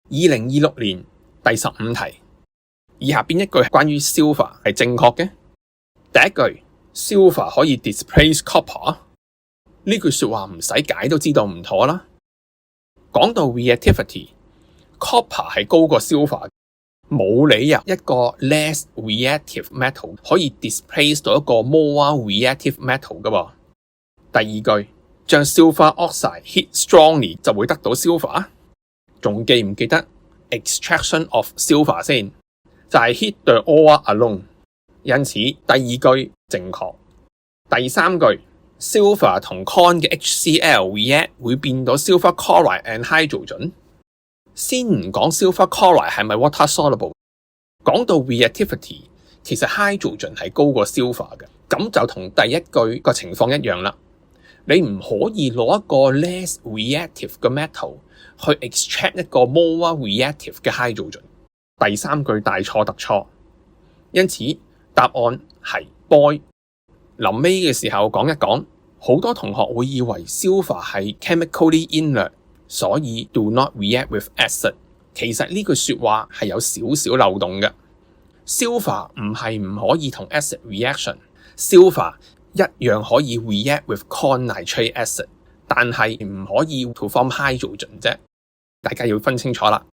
2026年第15題，以下邊一句關於 silver 係正確嘅？第一句 silver 可以 displace copper， 呢句說話唔使解都知道唔妥啦。講到 reactivity，copper 係高過 silver， 冇理由一個 less reactive metal 可以 displace 到一個 more reactive metal 噶噃。第二句將 silver oxide heat strongly 就會得到 silver， 仲記唔記得 extraction of silver 先？就係 heat the ore alone， 因此第二句正確。第三句 silver 同 con 嘅 HCl react 會變到 silver chloride and hydrogen。先唔講 silver chloride 係咪 water soluble， 講到 reactivity， 其實 hydrogen 係高過 silver 嘅，咁就同第一句個情況一樣啦。你唔可以攞一個 less reactive 嘅 metal 去 extract 一個 more reactive 嘅 hydrogen。第三句大錯特錯，因此答案係 boy。臨尾嘅時候講一講，好多同學會以為 silver 係 chemically inert， 所以 do not react with acid。其實呢句說話係有少少漏洞嘅。silver 唔係唔可以同 acid reaction，silver 一樣可以 react with con nitrate acid， 但係唔可以 to form hydrogen 啫。大家要分清楚啦。